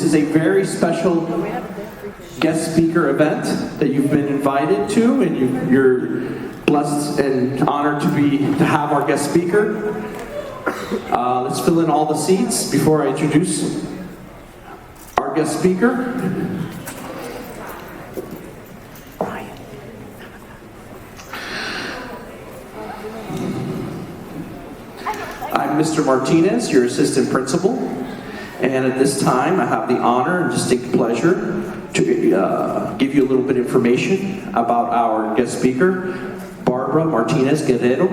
is a very special guest speaker event that you've been invited to, and you're blessed and honored to have our guest speaker. Let's fill in all the seats before I introduce our guest speaker. I'm Mr. Martinez, your assistant principal, and at this time I have the honor and distinct pleasure to give you a little bit of information about our guest speaker, Barbara Martinez Guerrero.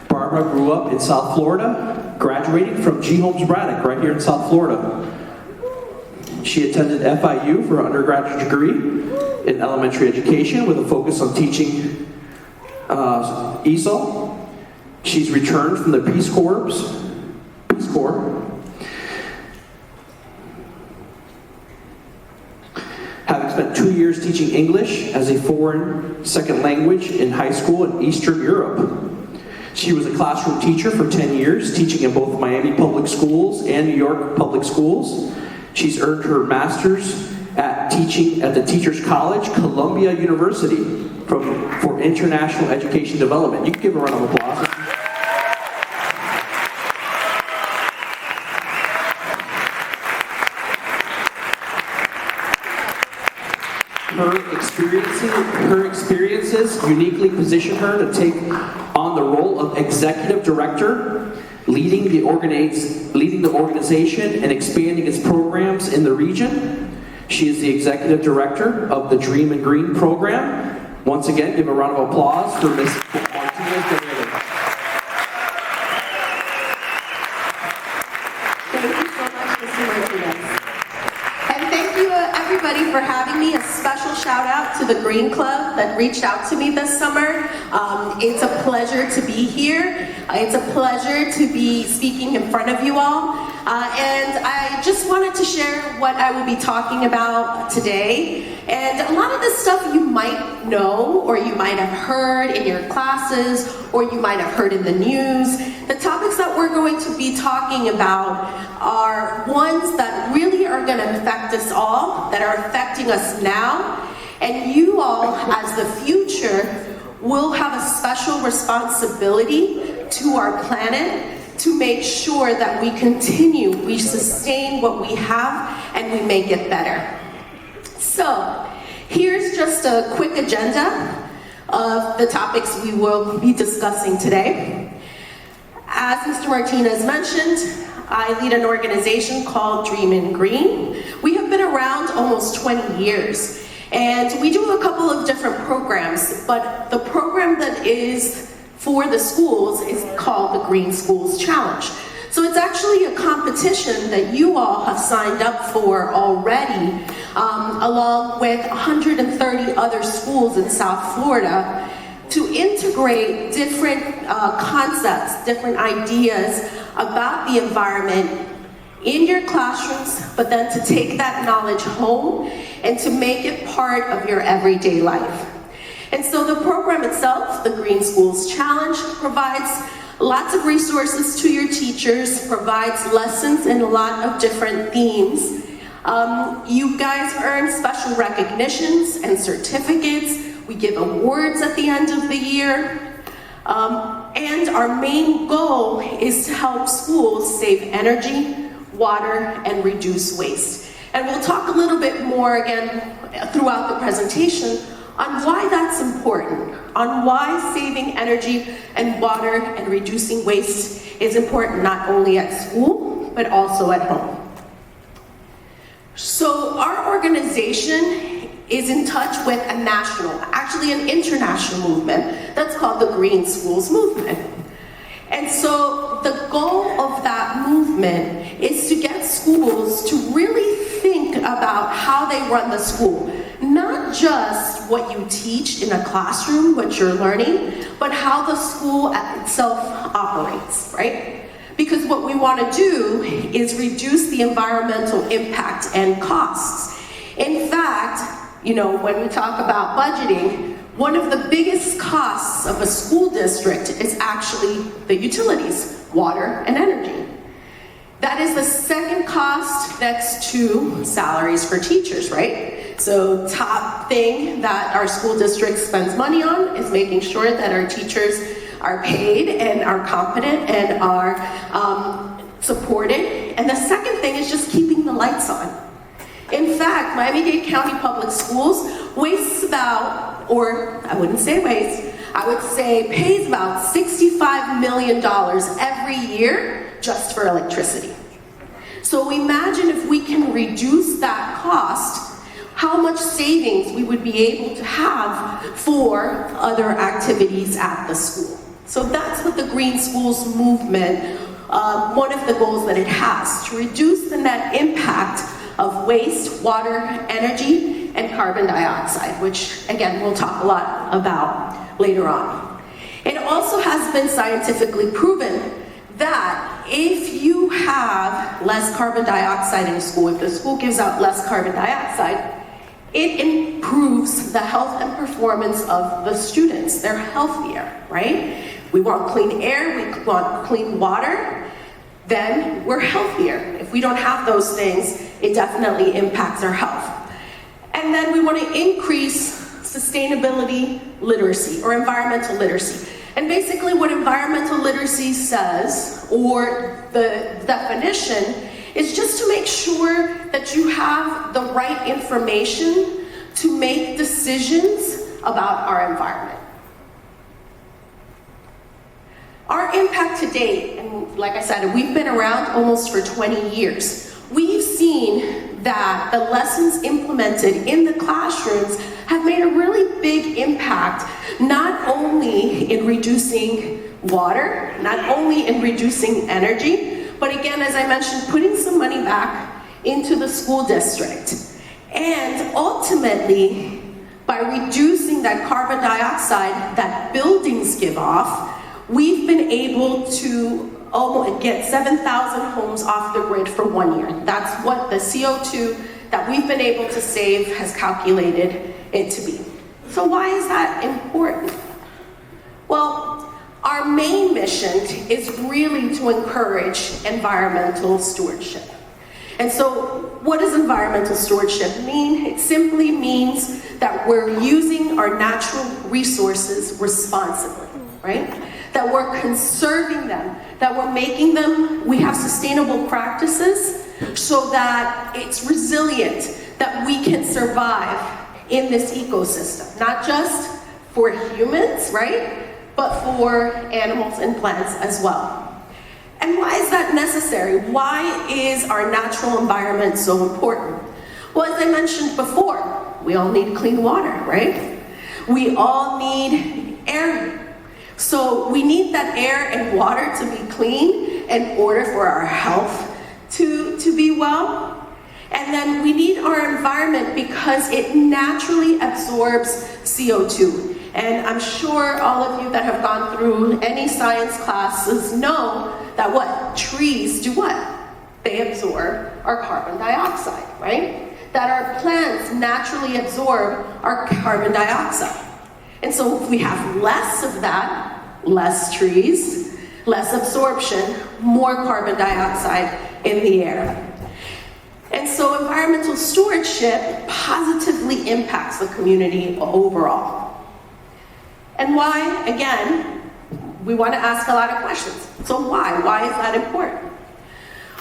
Barbara grew up in South Florida, graduating from G. Holmes Braddock right here in South Florida. She attended FIU for her undergraduate degree in elementary education with a focus on teaching ESOL. She's returned from the Peace Corps. Having spent 2 years teaching English as a foreign second language in high school in Eastern Europe. She was a classroom teacher for 10 years, teaching in both Miami Public Schools and New York Public Schools. She's earned her master's at teaching at the Teachers College, Columbia University, for international education development. You can give a round of applause. Her experiences uniquely position her to take on the role of executive director, leading the organization and expanding its programs in the region. She is the executive director of the Dream and Green program. Once again, give a round of applause for Ms. Martinez Guerrero. Thank you so much, Mr. Martinez. And thank you everybody for having me. A special shout out to the Green Club that reached out to me this summer. It's a pleasure to be here. It's a pleasure to be speaking in front of you all. And I just wanted to share what I will be talking about today. And a lot of this stuff you might know, or you might have heard in your classes, or you might have heard in the news. The topics that we're going to be talking about are ones that really are going to affect us all, that are affecting us now. And you all, as the future, will have a special responsibility to our planet to make sure that we sustain what we have and we make it better. So, here's just a quick agenda of the topics we will be discussing today. As Mr. Martinez mentioned, I lead an organization called Dream and Green. We have been around almost 20 years. And we do a couple of different programs, but the program that is for the schools is called the Green Schools Challenge. So it's actually a competition that you all have signed up for already, along with 130 other schools in South Florida, to integrate different concepts, different ideas about the environment in your classrooms, but then to take that knowledge home and to make it part of your everyday life. And so the program itself, the Green Schools Challenge, provides lots of resources to your teachers, provides lessons in a lot of different themes. You guys earn special recognitions and certificates. We give awards at the end of the year. And our main goal is to help schools save energy, water, and reduce waste. And we'll talk a little bit more again throughout the presentation on why that's important, on why saving energy and water and reducing waste is important not only at school, but also at home. So our organization is in touch with a national, actually an international movement that's called the Green Schools Movement. And so the goal of that movement is to get schools to really think about how they run the school. Not just what you teach in a classroom, what you're learning, but how the school itself operates, right? Because what we want to do is reduce the environmental impact and costs. In fact, when we talk about budgeting, one of the biggest costs of a school district is actually the utilities, water and energy. That is the second cost next to salaries for teachers, right? So top thing that our school district spends money on is making sure that our teachers are paid and are competent and are supported. And the second thing is just keeping the lights on. In fact, Miami-Dade County Public Schools wastes about, or I wouldn't say waste, I would say pays about $65 million every year just for electricity. So imagine if we can reduce that cost, how much savings we would be able to have for other activities at the school. So that's what the Green Schools movement, one of the goals that it has, to reduce the net impact of waste, water, energy, and carbon dioxide, which again, we'll talk a lot about later on. It also has been scientifically proven that if you have less carbon dioxide in a school, if the school gives out less carbon dioxide, it improves the health and performance of the students. They're healthier, right? We want clean air, we want clean water, then we're healthier. If we don't have those things, it definitely impacts our health. And then we want to increase sustainability literacy or environmental literacy. And basically what environmental literacy says, or the definition, is just to make sure that you have the right information to make decisions about our environment. Our impact to date, and like I said, we've been around almost for 20 years. We've seen that the lessons implemented in the classrooms have made a really big impact, not only in reducing water, not only in reducing energy, but again, as I mentioned, putting some money back into the school district. And ultimately, by reducing that carbon dioxide that buildings give off, we've been able to get 7,000 homes off the grid for 1 year. That's what the CO2 that we've been able to save has calculated it to be. So why is that important? Well, our main mission is really to encourage environmental stewardship. And so what does environmental stewardship mean? It simply means that we're using our natural resources responsibly, right? That we're conserving them, that we're making them, we have sustainable practices so that it's resilient, that we can survive in this ecosystem, not just for humans, right? But for animals and plants as well. And why is that necessary? Why is our natural environment so important? Well, as I mentioned before, we all need clean water, right? We all need air. So we need that air and water to be clean in order for our health to be well. And then we need our environment because it naturally absorbs CO2. And I'm sure all of you that have gone through any science classes know that what? Trees do what? They absorb our carbon dioxide, right? That our plants naturally absorb our carbon dioxide. And so if we have less of that, less trees, less absorption, more carbon dioxide in the air. And so environmental stewardship positively impacts the community overall. And why? Again, we want to ask a lot of questions. So why? Why is that important?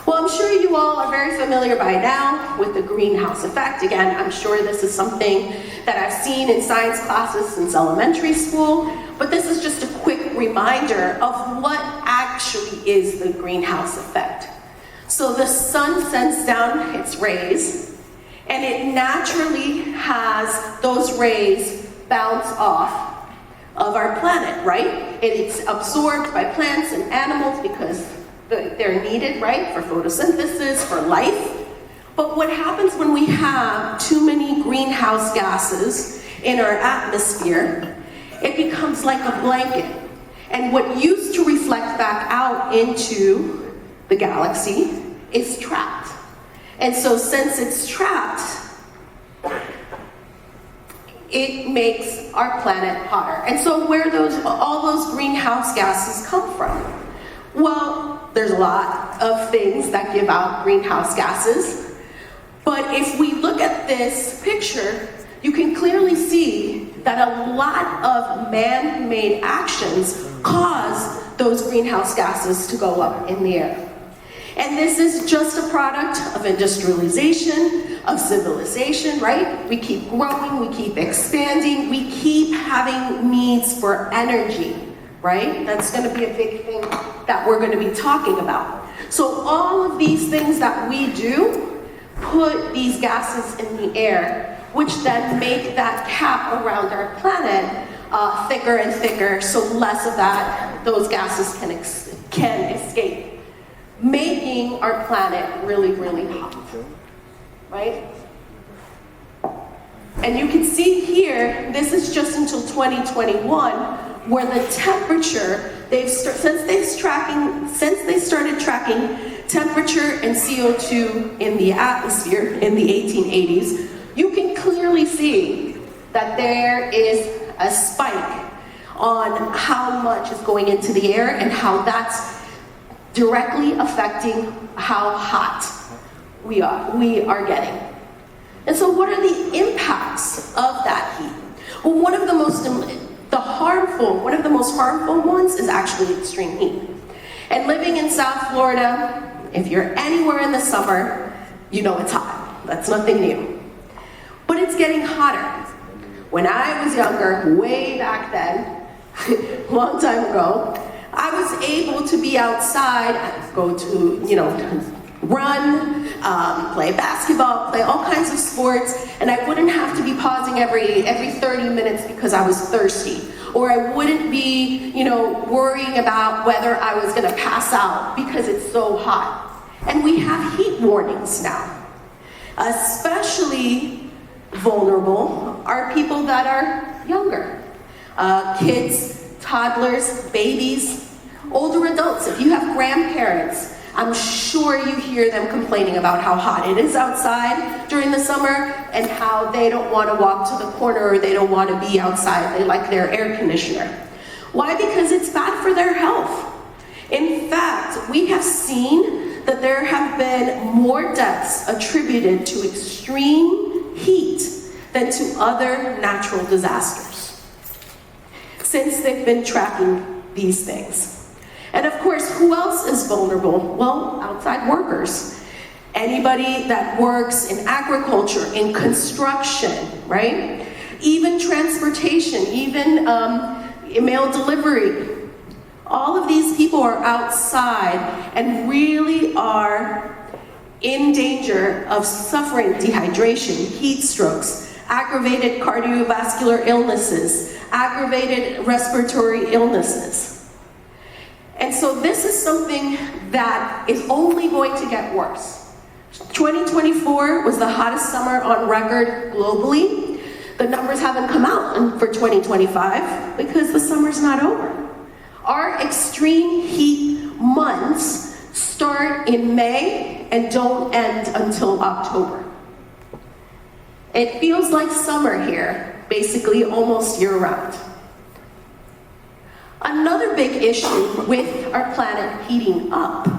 Well, I'm sure you all are very familiar by now with the greenhouse effect. Again, I'm sure this is something that I've seen in science classes since elementary school, but this is just a quick reminder of what actually is the greenhouse effect. So the sun sends down its rays, and it naturally has those rays bounce off of our planet, right? It's absorbed by plants and animals because they're needed, right, for photosynthesis, for life. But what happens when we have too many greenhouse gases in our atmosphere? It becomes like a blanket. And what used to reflect back out into the galaxy is trapped. And so since it's trapped, it makes our planet hotter. And so where all those greenhouse gases come from? Well, there's a lot of things that give out greenhouse gases, but if we look at this picture, you can clearly see that a lot of man-made actions cause those greenhouse gases to go up in the air. And this is just a product of industrialization, of civilization, right? We keep growing, we keep expanding, we keep having needs for energy, right? That's gonna be a big thing that we're gonna be talking about. So all of these things that we do put these gases in the air, which then make that cap around our planet thicker and thicker, so less of those gases can escape, making our planet really, really hot, right? And you can see here, this is just until 2021, where the temperature, since they started tracking temperature and CO2 in the atmosphere in the 1880s, you can clearly see that there is a spike on how much is going into the air and how that's directly affecting how hot we are getting. And so what are the impacts of that heat? Well, one of the most harmful ones is actually extreme heat. And living in South Florida, if you're anywhere in the summer, you know it's hot. That's nothing new. But it's getting hotter. When I was younger, way back then, long time ago, I was able to be outside, go to, run, play basketball, play all kinds of sports, and I wouldn't have to be pausing every 30 minutes because I was thirsty. Or I wouldn't be, worrying about whether I was gonna pass out because it's so hot. And we have heat warnings now. Especially vulnerable are people that are younger. Kids, toddlers, babies, older adults. If you have grandparents, I'm sure you hear them complaining about how hot it is outside during the summer and how they don't want to walk to the corner or they don't want to be outside. They like their air conditioner. Why? Because it's bad for their health. In fact, we have seen that there have been more deaths attributed to extreme heat than to other natural disasters since they've been tracking these things. And of course, who else is vulnerable? Well, outside workers. Anybody that works in agriculture, in construction, right? Even transportation, even mail delivery. All of these people are outside and really are in danger of suffering dehydration, heat strokes, aggravated cardiovascular illnesses, aggravated respiratory illnesses. And so this is something that is only going to get worse. 2024 was the hottest summer on record globally. The numbers haven't come out for 2025 because the summer's not over. Our extreme heat months start in May and don't end until October. It feels like summer here, basically almost year-round. Another big issue with our planet heating up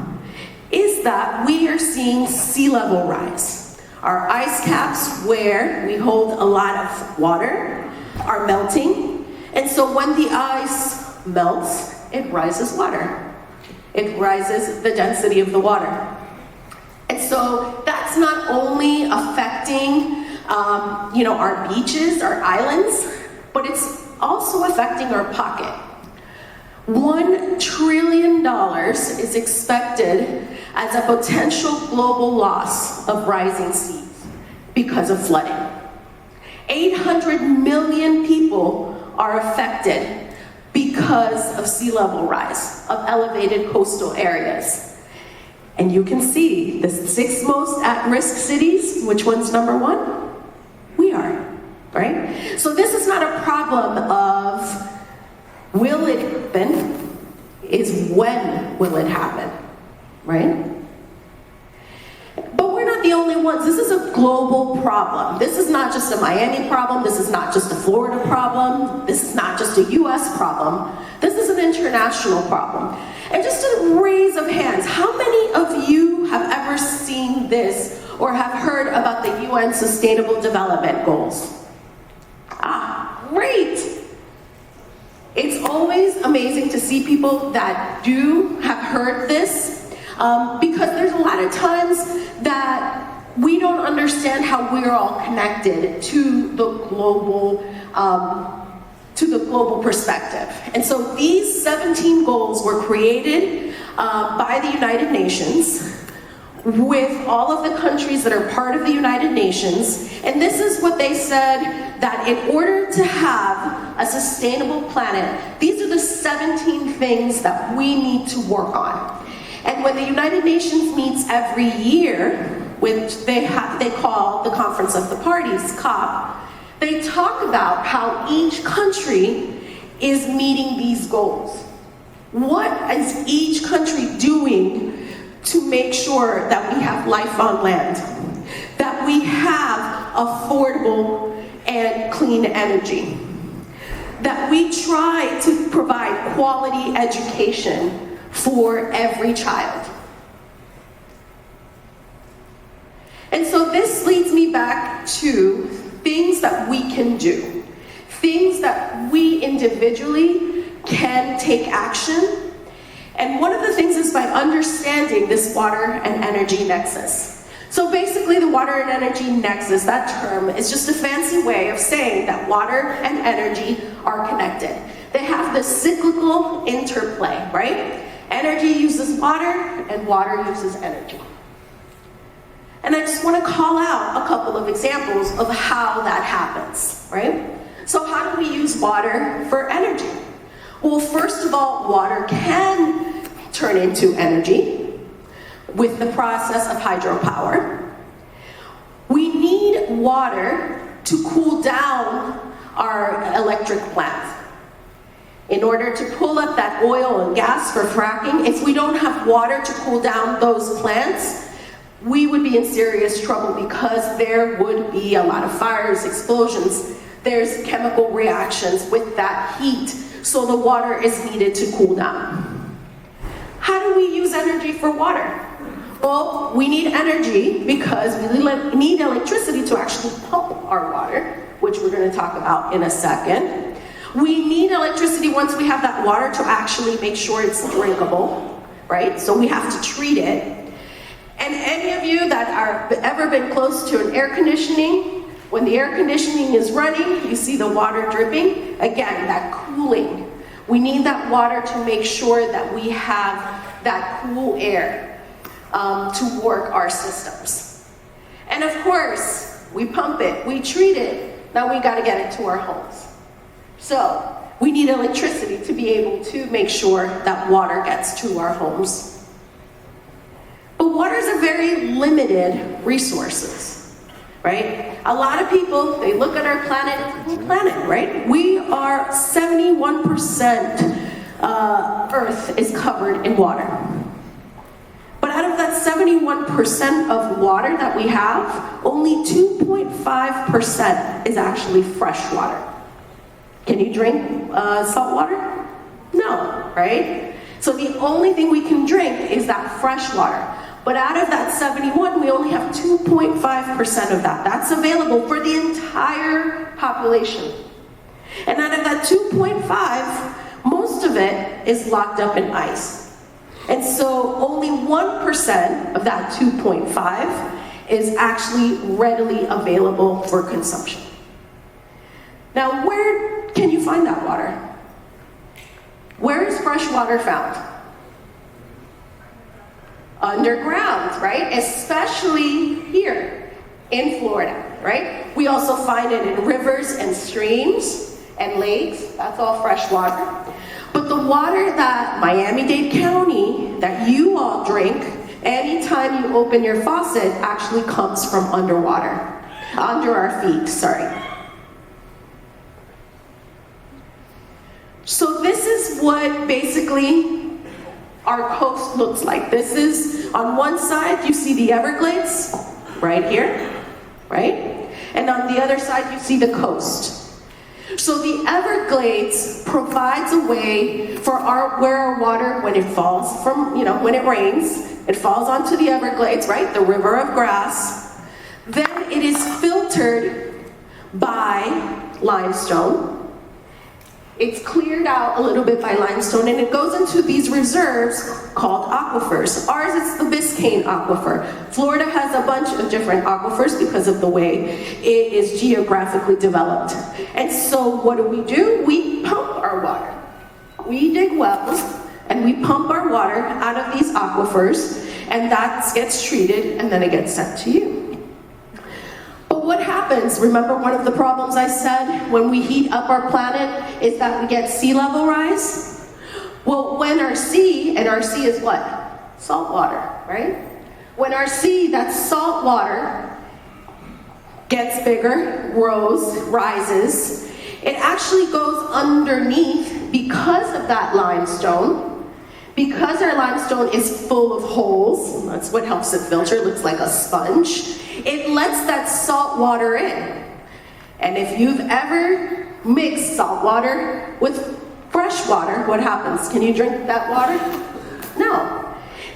is that we are seeing sea level rise. Our ice caps, where we hold a lot of water, are melting. And so when the ice melts, it rises water. It rises the density of the water. And so that's not only affecting our beaches, our islands, but it's also affecting our pocket. $1 trillion is expected as a potential global loss of rising seas because of flooding. 800 million people are affected because of sea level rise, of elevated coastal areas. And you can see the 6 most at-risk cities, which one's number 1? We are, right? So this is not a problem of will it happen, is when will it happen, right? But we're not the only ones. This is a global problem. This is not just a Miami problem. This is not just a Florida problem. This is not just a US problem. This is an international problem. And just to raise of hands, how many of you have ever seen this or have heard about the UN Sustainable Development Goals? Ah, great. It's always amazing to see people that do have heard this, because there's a lot of times that we don't understand how we're all connected to the global perspective. And so these 17 goals were created by the United Nations with all of the countries that are part of the United Nations. And this is what they said, that in order to have a sustainable planet, these are the 17 things that we need to work on. And when the United Nations meets every year, which they call the Conference of the Parties, COP, they talk about how each country is meeting these goals. What is each country doing to make sure that we have life on land, that we have affordable and clean energy, that we try to provide quality education for every child? And so this leads me back to things that we can do, things that we individually can take action. And one of the things is by understanding this water and energy nexus. So basically the water and energy nexus, that term, is just a fancy way of saying that water and energy are connected. They have this cyclical interplay, right? Energy uses water and water uses energy. And I just want to call out a couple of examples of how that happens, right? So how do we use water for energy? Well, first of all, water can turn into energy with the process of hydropower. We need water to cool down our electric plant. In order to pull up that oil and gas for fracking, if we don't have water to cool down those plants, we would be in serious trouble because there would be a lot of fires, explosions. There's chemical reactions with that heat, so the water is needed to cool down. How do we use energy for water? Well, we need energy because we need electricity to actually pump our water, which we're going to talk about in a second. We need electricity once we have that water to actually make sure it's drinkable, right? So we have to treat it. And any of you that are ever been close to an air conditioning, when the air conditioning is running, you see the water dripping. Again, that cooling. We need that water to make sure that we have that cool air to work our systems. And of course, we pump it, we treat it, now we gotta get it to our homes. So, we need electricity to be able to make sure that water gets to our homes. But water is a very limited resources, right? A lot of people, they look at our planet, right? We are 71% Earth is covered in water. But out of that 71% of water that we have, only 2.5% is actually fresh water. Can you drink salt water? No, right? So the only thing we can drink is that fresh water. But out of that 71, we only have 2.5% of that. That's available for the entire population. And out of that 2.5, most of it is locked up in ice. And so only 1% of that 2.5 is actually readily available for consumption. Now, where can you find that water? Where is fresh water found? Underground, right? Especially here in Florida, right? We also find it in rivers and streams and lakes. That's all fresh water. But the water that Miami-Dade County, that you all drink, anytime you open your faucet, actually comes from underwater. Under our feet, sorry. So this is what basically our coast looks like. This is, on one side, you see the Everglades, right here, right? And on the other side, you see the coast. So the Everglades provides a way for where our water, when it falls from, when it rains, it falls onto the Everglades, right? The river of grass. Then it is filtered by limestone. It's cleared out a little bit by limestone, and it goes into these reserves called aquifers. Ours is the Biscayne Aquifer. Florida has a bunch of different aquifers because of the way it is geographically developed. And so what do? We pump our water. We dig wells, and we pump our water out of these aquifers, and that gets treated, and then it gets sent to you. But what happens, remember one of the problems I said when we heat up our planet is that we get sea level rise? Well, when our sea is what? Salt water, right? When our sea, that's salt water, gets bigger, rises, it actually goes underneath because of that limestone. Because our limestone is full of holes, that's what helps it filter, it looks like a sponge, it lets that salt water in. And if you've ever mixed salt water with fresh water, what happens? Can you drink that water? No.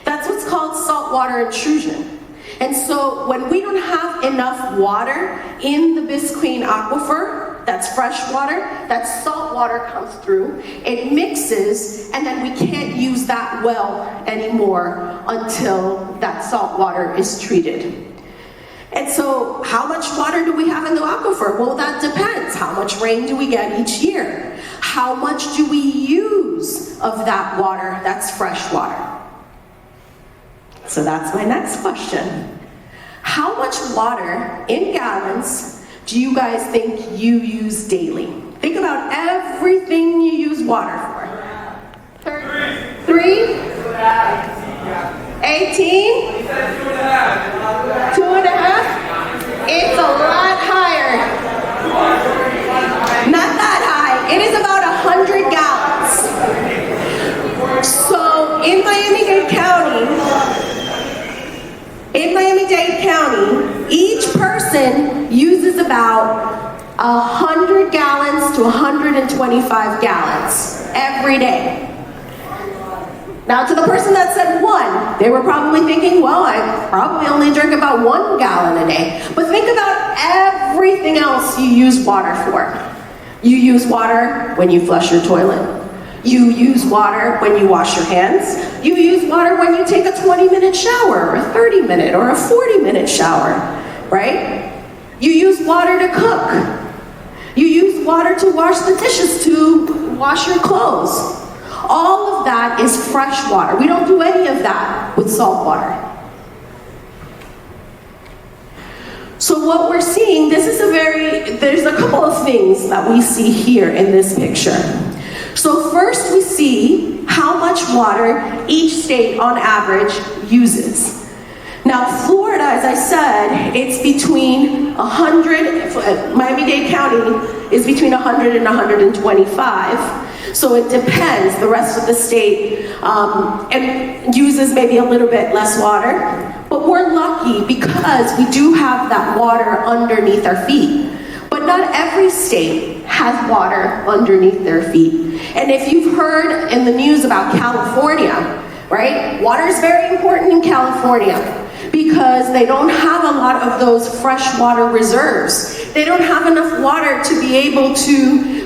That's what's called saltwater intrusion. And so when we don't have enough water in the Biscayne Aquifer, that's fresh water, that salt water comes through, it mixes, and then we can't use that well anymore until that salt water is treated. And so how much water do we have in the aquifer? Well, that depends. How much rain do we get each year? How much do we use of that water that's fresh water? So that's my next question. How much water in gallons do you guys think you use daily? Think about everything you use water for. 3? 18? 2.5? It's a lot higher. Not that high. It is about 100 gallons. So in Miami-Dade County, each person uses about 100 gallons to 125 gallons every day. Now, to the person that said 1, they were probably thinking, well, I probably only drink about 1 gallon a day. But think about everything else you use water for. You use water when you flush your toilet. You use water when you wash your hands. You use water when you take a 20-minute shower, or a 30-minute, or a 40-minute shower, right? You use water to cook. You use water to wash the dishes, to wash your clothes. All of that is fresh water. We don't do any of that with salt water. So what we're seeing, there's a couple of things that we see here in this picture. So first we see how much water each state on average uses. Now Florida, as I said, it's between 100, Miami-Dade County is between 100 and 125. So it depends. The rest of the state and uses maybe a little bit less water. But we're lucky because we do have that water underneath our feet. But not every state has water underneath their feet. And if you've heard in the news about California, right? Water is very important in California because they don't have a lot of those freshwater reserves. They don't have enough water to be able to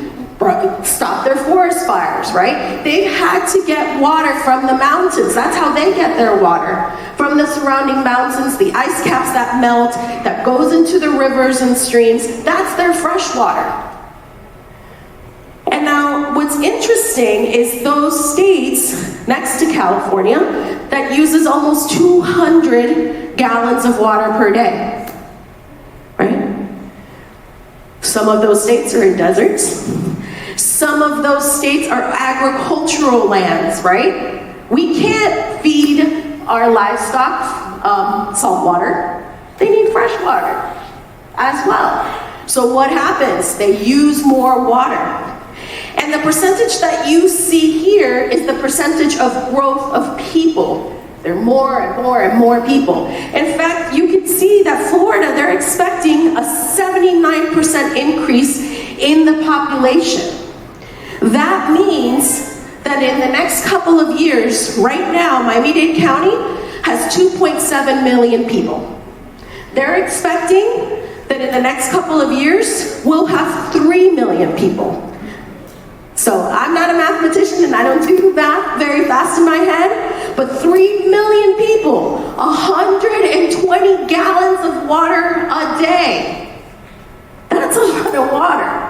stop their forest fires, right? They've had to get water from the mountains. That's how they get their water. From the surrounding mountains, the ice caps that melt, that goes into the rivers and streams, that's their fresh water. And now what's interesting is those states next to California that uses almost 200 gallons of water per day, right? Some of those states are in deserts. Some of those states are agricultural lands, right? We can't feed our livestock salt water. They need fresh water as well. So what happens? They use more water. And the percentage that you see here is the percentage of growth of people. There are more and more and more people. In fact, you can see that Florida, they're expecting a 79% increase in the population. That means that in the next couple of years, right now, Miami-Dade County has 2.7 million people. They're expecting that in the next couple of years, we'll have 3 million people. So I'm not a mathematician and I don't do math very fast in my head, but 3 million people, 120 gallons of water a day. That's a lot of water.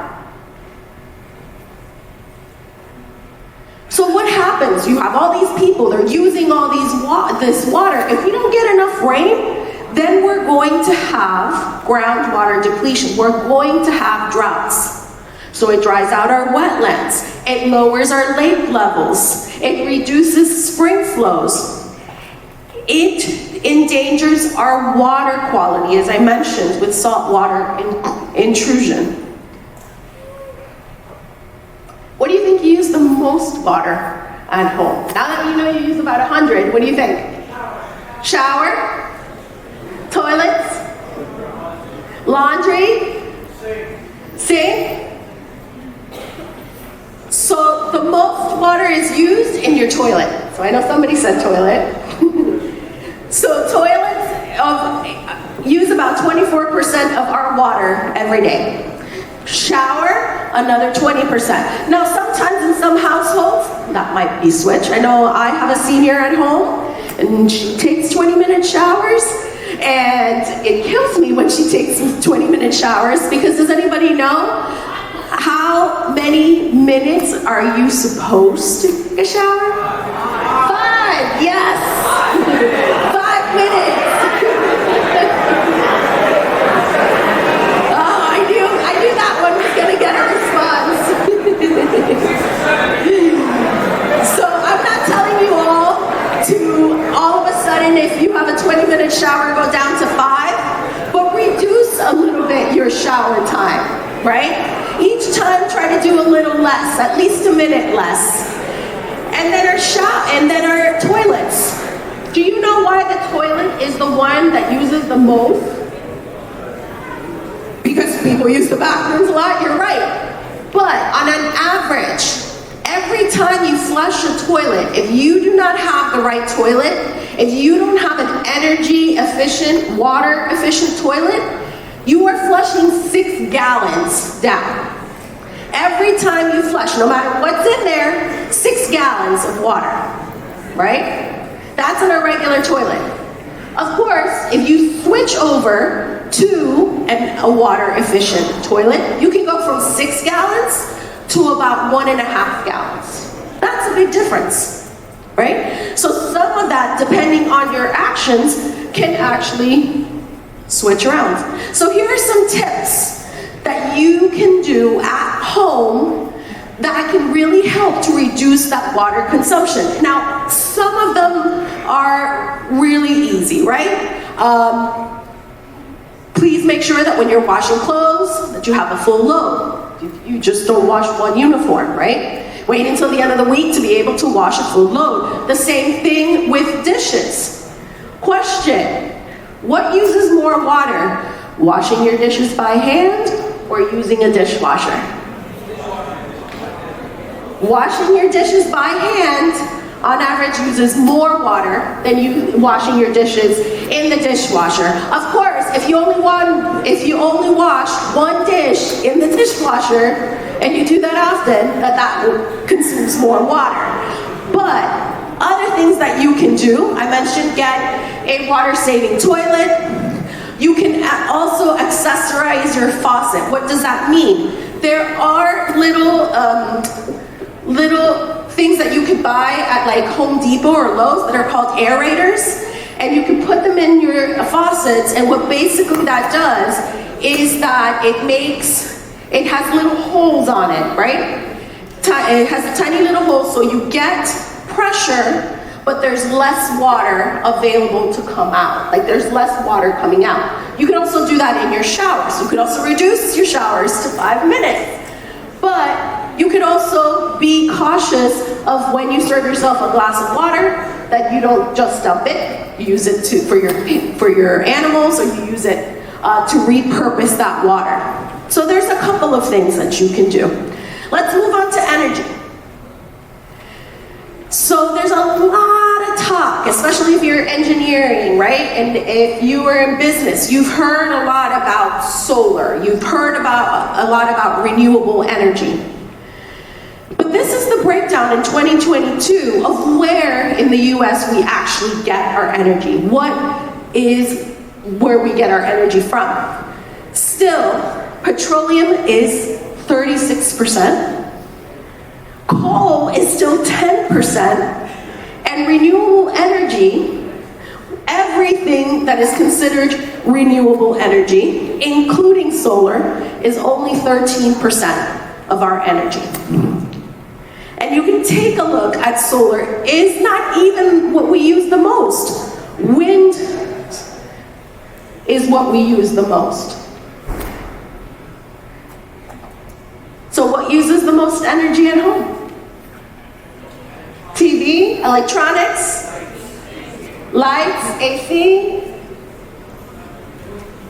So what happens? You have all these people, they're using all this water. If we don't get enough rain, then we're going to have groundwater depletion. We're going to have droughts. So it dries out our wetlands. It lowers our lake levels. It reduces spring flows. It endangers our water quality, as I mentioned, with saltwater intrusion. What do you think you use the most water at home? Now that you know you use about 100, what do you think? Shower? Toilets? Laundry? Sink? So the most water is used in your toilet. So I know somebody said toilet. So toilets use about 24% of our water every day. Shower, another 20%. Now sometimes in some households, that might be switched. I know I have a senior at home and she takes 20-minute showers. And it kills me when she takes 20-minute showers because does anybody know how many minutes are you supposed to take a shower? 5, yes. 5 minutes. Oh, I knew that one was gonna get a response. So I'm not telling you all of a sudden if you have a 20-minute shower go down to 5, but reduce a little bit your shower time, right? Each time try to do a little less, at least a minute less. And then our toilets. Do you know why the toilet is the one that uses the most? Because people use the bathrooms a lot, you're right. But on an average, every time you flush a toilet, if you do not have the right toilet, if you don't have an energy-efficient, water-efficient toilet, you are flushing 6 gallons down. Every time you flush, no matter what's in there, 6 gallons of water, right? That's in a regular toilet. Of course, if you switch over to a water-efficient toilet, you can go from 6 gallons to about 1.5 gallons. That's a big difference, right? So some of that, depending on your actions, can actually switch around. So here are some tips that you can do at home that can really help to reduce that water consumption. Now, some of them are really easy, right? Please make sure that when you're washing clothes, that you have a full load. You just don't wash one uniform, right? Wait until the end of the week to be able to wash a full load. The same thing with dishes. Question, what uses more water? Washing your dishes by hand or using a dishwasher? Washing your dishes by hand on average uses more water than you washing your dishes in the dishwasher. Of course, if you only wash one dish in the dishwasher and you do that often, that consumes more water. But other things that you can do, I mentioned get a water-saving toilet. You can also accessorize your faucet. What does that mean? There are little things that you could buy at like Home Depot or Lowe's that are called aerators, and you can put them in your faucets, and what basically that does is that it has little holes on it, right? It has a tiny little hole, so you get pressure, but there's less water available to come out. Like there's less water coming out. You can also do that in your showers. You could also reduce your showers to 5 minutes. But you could also be cautious of when you serve yourself a glass of water, that you don't just dump it. You use it for your animals, or you use it to repurpose that water. So there's a couple of things that you can do. Let's move on to energy. So there's a lot of talk, especially if you're engineering, right? And if you are in business, you've heard a lot about solar. You've heard a lot about renewable energy. But this is the breakdown in 2022 of where in the US we actually get our energy. What is where we get our energy from? Still, petroleum is 36%. Coal is still 10%, and renewable energy, everything that is considered renewable energy, including solar, is only 13% of our energy. And you can take a look at solar, is not even what we use the most. Wind is what we use the most. So what uses the most energy at home? TV, electronics, lights, AC.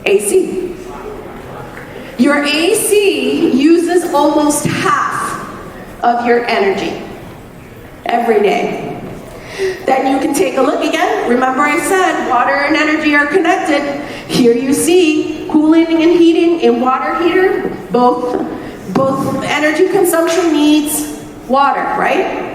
AC. Your AC uses almost half of your energy every day. Then you can take a look again. Remember I said water and energy are connected. Here you see cooling and heating in water heater. Both energy consumption needs water, right?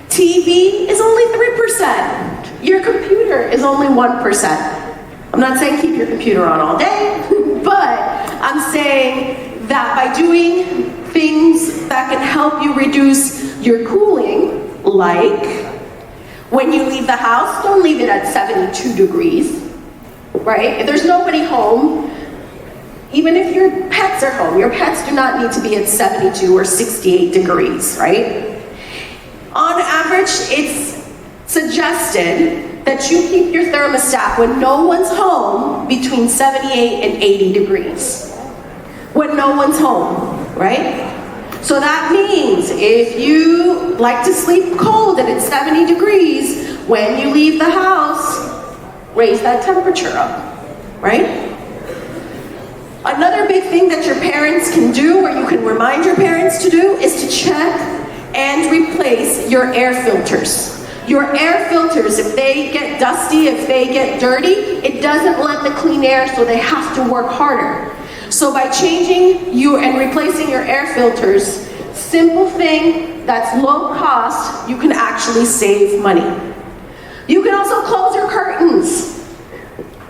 TV is only 3%. Your computer is only 1%. I'm not saying keep your computer on all day, but I'm saying that by doing things that can help you reduce your cooling, like when you leave the house, don't leave it at 72 degrees, right? If there's nobody home, even if your pets are home, your pets do not need to be at 72 or 68 degrees, right? On average, it's suggested that you keep your thermostat when no one's home between 78 and 80 degrees. When no one's home, right? So that means if you like to sleep cold and it's 70 degrees, when you leave the house, raise that temperature up, right? Another big thing that your parents can do, or you can remind your parents to do, is to check and replace your air filters. Your air filters, if they get dusty, if they get dirty, it doesn't let the clean air, so they have to work harder. So by changing and replacing your air filters, simple thing that's low cost, you can actually save money. You can also close your curtains.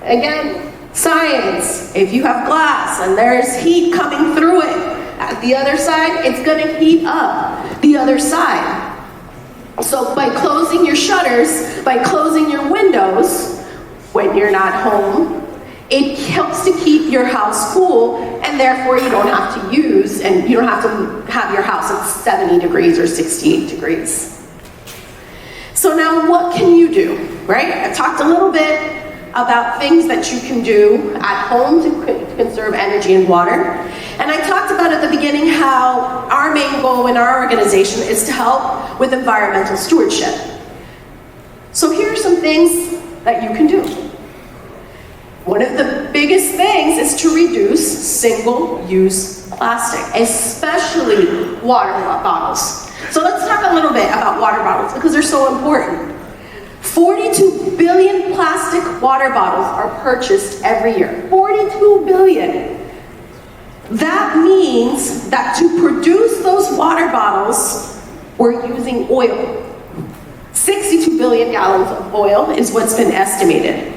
Again, science, if you have glass and there's heat coming through it, at the other side, it's gonna heat up the other side. So by closing your shutters, by closing your windows, when you're not home, it helps to keep your house cool, and therefore you don't have to use, and you don't have to have your house at 70 degrees or 68 degrees. So now what can you do, right? I talked a little bit about things that you can do at home to conserve energy and water. And I talked about at the beginning how our main goal in our organization is to help with environmental stewardship. So here are some things that you can do. One of the biggest things is to reduce single-use plastic, especially water bottles. So let's talk a little bit about water bottles because they're so important. 42 billion plastic water bottles are purchased every year. 42 billion. That means that to produce those water bottles, we're using oil. 62 billion gallons of oil is what's been estimated.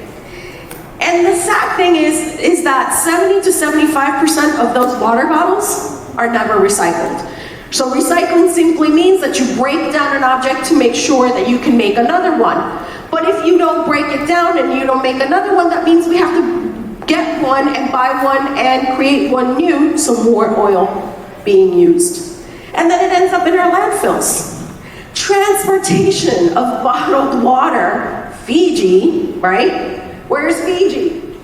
And the sad thing is that 70 to 75% of those water bottles are never recycled. So recycling simply means that you break down an object to make sure that you can make another one. But if you don't break it down and you don't make another one, that means we have to get one and buy one and create one new, so more oil being used. And then it ends up in our landfills. Transportation of bottled water, Fiji, right? Where's Fiji?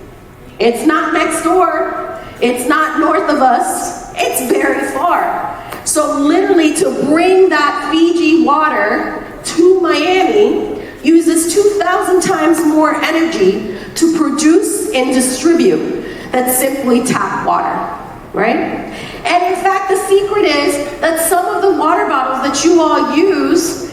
It's not next door. It's not north of us. It's very far. So literally to bring that Fiji water to Miami uses 2,000 times more energy to produce and distribute than simply tap water. right? And in fact, the secret is that some of the water bottles that you all use,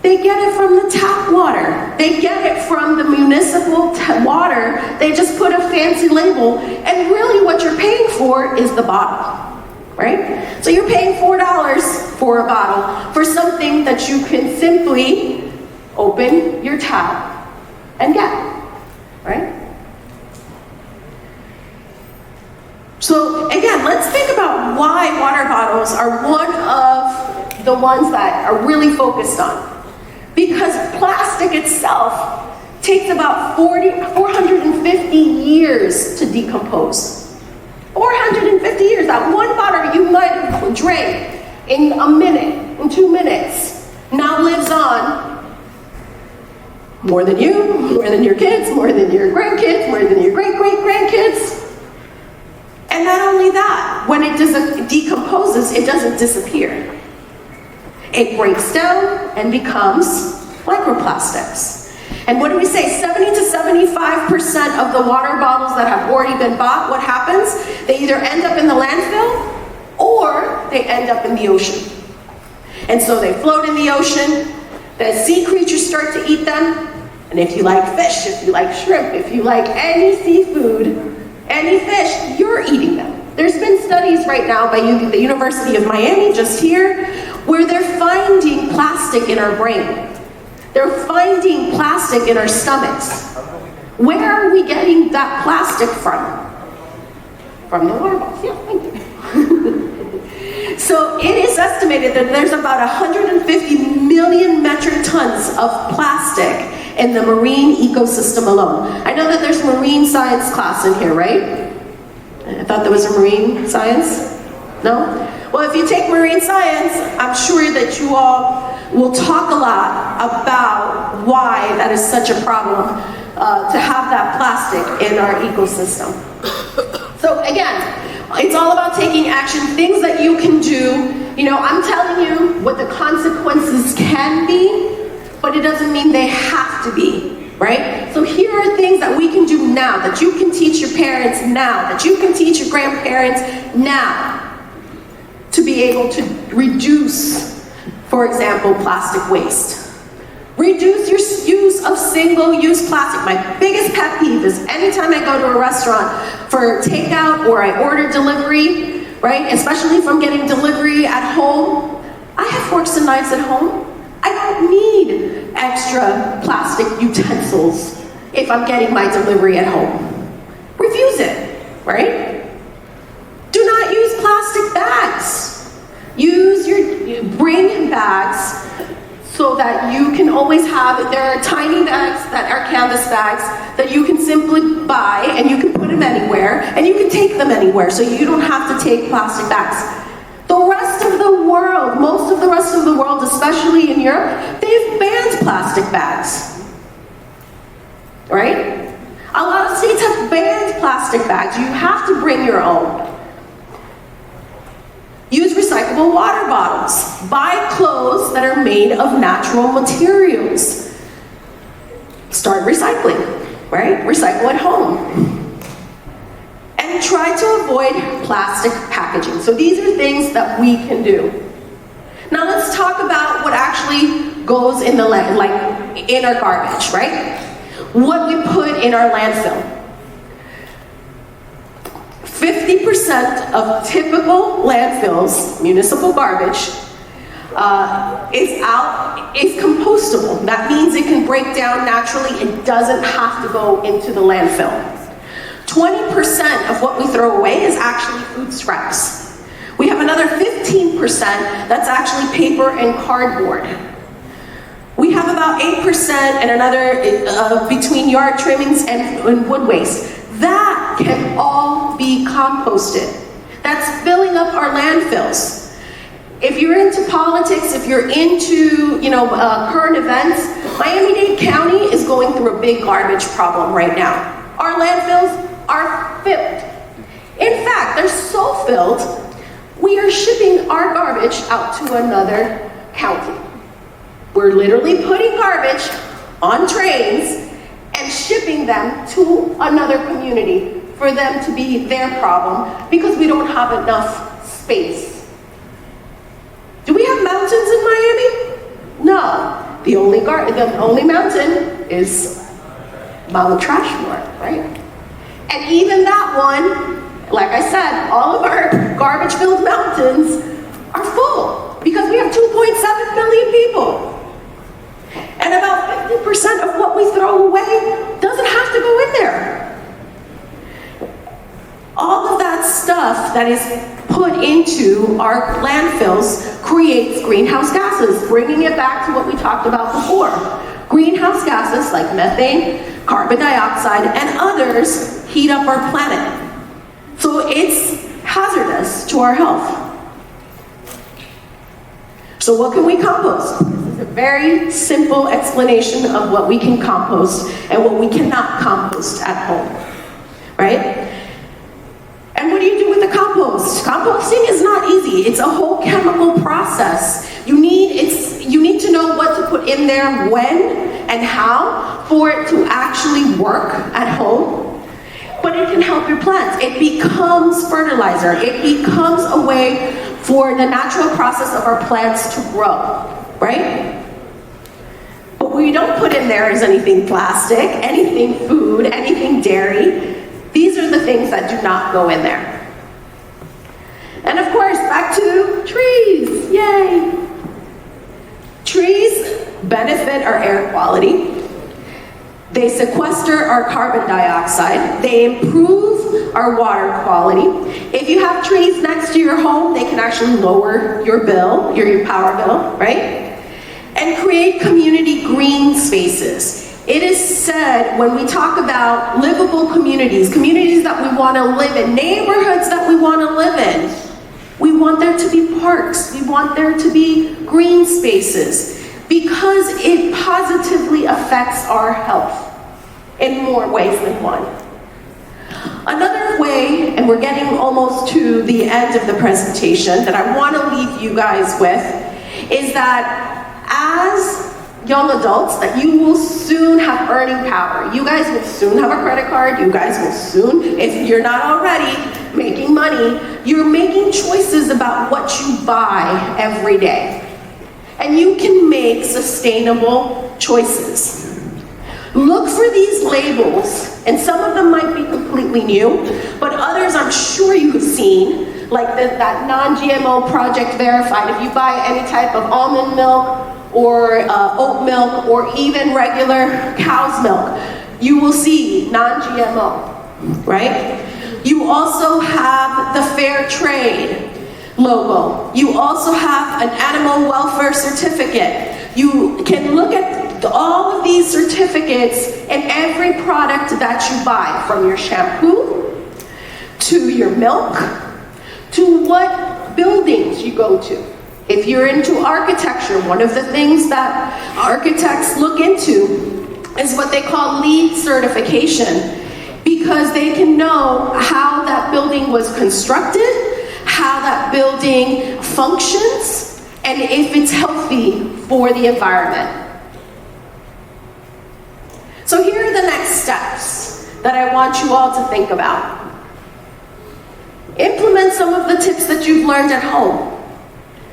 they get it from the tap water. They get it from the municipal water. They just put a fancy label, and really what you're paying for is the bottle, right? So you're paying $4 for a bottle for something that you can simply open your tap and get, right? So again, let's think about why water bottles are one of the ones that are really focused on. Because plastic itself takes about 450 years to decompose. 450 years. That one bottle you might have drank in a minute, in 2 minutes, now lives on more than you, more than your kids, more than your grandkids, more than your great-great-grandkids. And not only that, when it decomposes, it doesn't disappear. It breaks down and becomes microplastics. And what do we say? 70 to 75% of the water bottles that have already been bought, what happens? They either end up in the landfill or they end up in the ocean. And so they float in the ocean, the sea creatures start to eat them, and if you like fish, if you like shrimp, if you like any seafood, any fish, you're eating them. There's been studies right now by the University of Miami, just here, where they're finding plastic in our brain. They're finding plastic in our stomachs. Where are we getting that plastic from? From the water bottles. Yeah, thank you. So it is estimated that there's about 150 million metric tons of plastic in the marine ecosystem alone. I know that there's marine science class in here, right? I thought there was a marine science? No? Well, if you take marine science, I'm sure that you all will talk a lot about why that is such a problem to have that plastic in our ecosystem. So again, it's all about taking action, things that you can do. You know, I'm telling you what the consequences can be, but it doesn't mean they have to be, right? So here are things that we can do now, that you can teach your parents now, that you can teach your grandparents now, to be able to reduce, for example, plastic waste. Reduce your use of single-use plastic. My biggest pet peeve is anytime I go to a restaurant for takeout or I order delivery, right? Especially if I'm getting delivery at home, I have forks and knives at home. I don't need extra plastic utensils if I'm getting my delivery at home. Refuse it, right? Do not use plastic bags. Bring bags so that you can always have, there are tiny bags that are canvas bags that you can simply buy and you can put them anywhere and you can take them anywhere, so you don't have to take plastic bags. The rest of the world, most of the rest of the world, especially in Europe, they've banned plastic bags, right? A lot of states have banned plastic bags. You have to bring your own. Use recyclable water bottles. Buy clothes that are made of natural materials. Start recycling, right? Recycle at home. And try to avoid plastic packaging. So these are things that we can do. Now let's talk about what actually goes in the in our garbage, right? What we put in our landfill. 50% of typical landfills, municipal garbage, is compostable. That means it can break down naturally. It doesn't have to go into the landfill. 20% of what we throw away is actually food scraps. We have another 15% that's actually paper and cardboard. We have about 8% and another between yard trimmings and wood waste. That can all be composted. That's filling up our landfills. If you're into politics, if you're into current events, Miami-Dade County is going through a big garbage problem right now. Our landfills are filled. In fact, they're so filled, we are shipping our garbage out to another county. We're literally putting garbage on trains and shipping them to another community for them to be their problem because we don't have enough space. Do we have mountains in Miami? No. The only mountain is Mount Trashmore, right? And even that one, like I said, all of our garbage-filled mountains are full because we have 2.7 million people. And about 50% of what we throw away doesn't have to go in there. All of that stuff that is put into our landfills creates greenhouse gases, bringing it back to what we talked about before. Greenhouse gases like methane, carbon dioxide, and others heat up our planet. So it's hazardous to our health. So what can we compost? This is a very simple explanation of what we can compost and what we cannot compost at home, right? And what do you do with the compost? Composting is not easy. It's a whole chemical process. You need to know what to put in there, when, and how for it to actually work at home. But it can help your plants. It becomes fertilizer. It becomes a way for the natural process of our plants to grow, right? But what we don't put in there is anything plastic, anything food, anything dairy. These are the things that do not go in there. And of course, back to trees, yay! Trees benefit our air quality. They sequester our carbon dioxide. They improve our water quality. If you have trees next to your home, they can actually lower your bill, your power bill, right? And create community green spaces. It is said when we talk about livable communities, communities that we want to live in, neighborhoods that we want to live in, we want there to be parks, we want there to be green spaces, because it positively affects our health in more ways than one. Another way, and we're getting almost to the end of the presentation, that I want to leave you guys with, is that as young adults, that you will soon have earning power. You guys will soon have a credit card. You guys will soon, if you're not already making money, you're making choices about what you buy every day. And you can make sustainable choices. Look for these labels, and some of them might be completely new, but others I'm sure you have seen, like that non-GMO Project Verified. If you buy any type of almond milk, or oat milk, or even regular cow's milk, you will see non-GMO, right? You also have the Fair Trade logo. You also have an animal welfare certificate. You can look at all of these certificates in every product that you buy, from your shampoo, to your milk, to what buildings you go to. If you're into architecture, one of the things that architects look into is what they call LEED certification, because they can know how that building was constructed, how that building functions, and if it's healthy for the environment. So here are the next steps that I want you all to think about. Implement some of the tips that you've learned at home.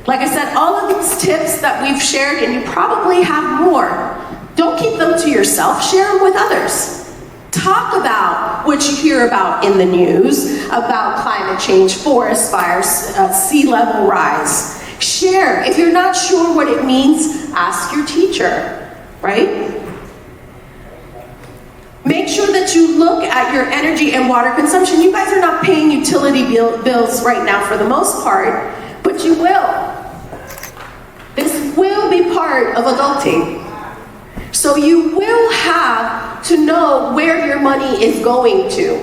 Like I said, all of these tips that we've shared, and you probably have more, don't keep them to yourself, share them with others. Talk about what you hear about in the news, about climate change, forest fires, sea level rise. Share. If you're not sure what it means, ask your teacher, right? Make sure that you look at your energy and water consumption. You guys are not paying utility bills right now for the most part, but you will. This will be part of adulting. So you will have to know where your money is going to.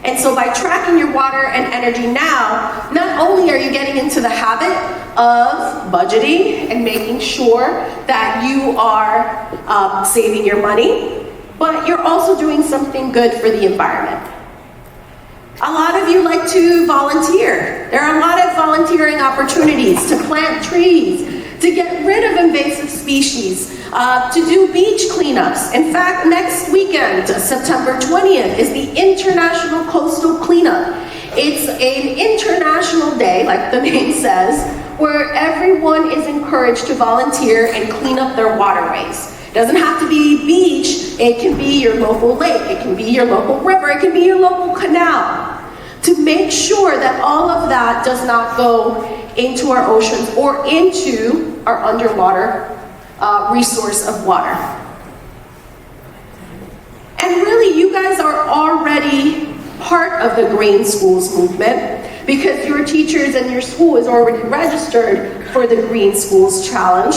And so by tracking your water and energy now, not only are you getting into the habit of budgeting and making sure that you are saving your money, but you're also doing something good for the environment. A lot of you like to volunteer. There are a lot of volunteering opportunities to plant trees, to get rid of invasive species, to do beach cleanups. In fact, next weekend, September 20th, is the International Coastal Cleanup. It's an international day, like the name says, where everyone is encouraged to volunteer and clean up their waterways. It doesn't have to be beach, it can be your local lake, it can be your local river, it can be your local canal. To make sure that all of that does not go into our oceans or into our underwater resource of water. And really, you guys are already part of the Green Schools movement because your teachers and your school is already registered for the Green Schools Challenge.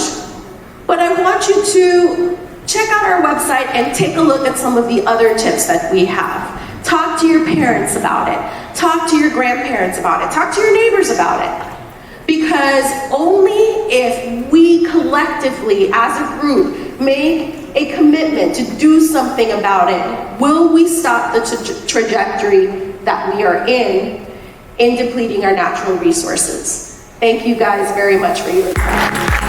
But I want you to check out our website and take a look at some of the other tips that we have. Talk to your parents about it. Talk to your grandparents about it. Talk to your neighbors about it. Because only if we collectively, as a group, make a commitment to do something about it, will we stop the trajectory that we are in depleting our natural resources. Thank you guys very much for your time.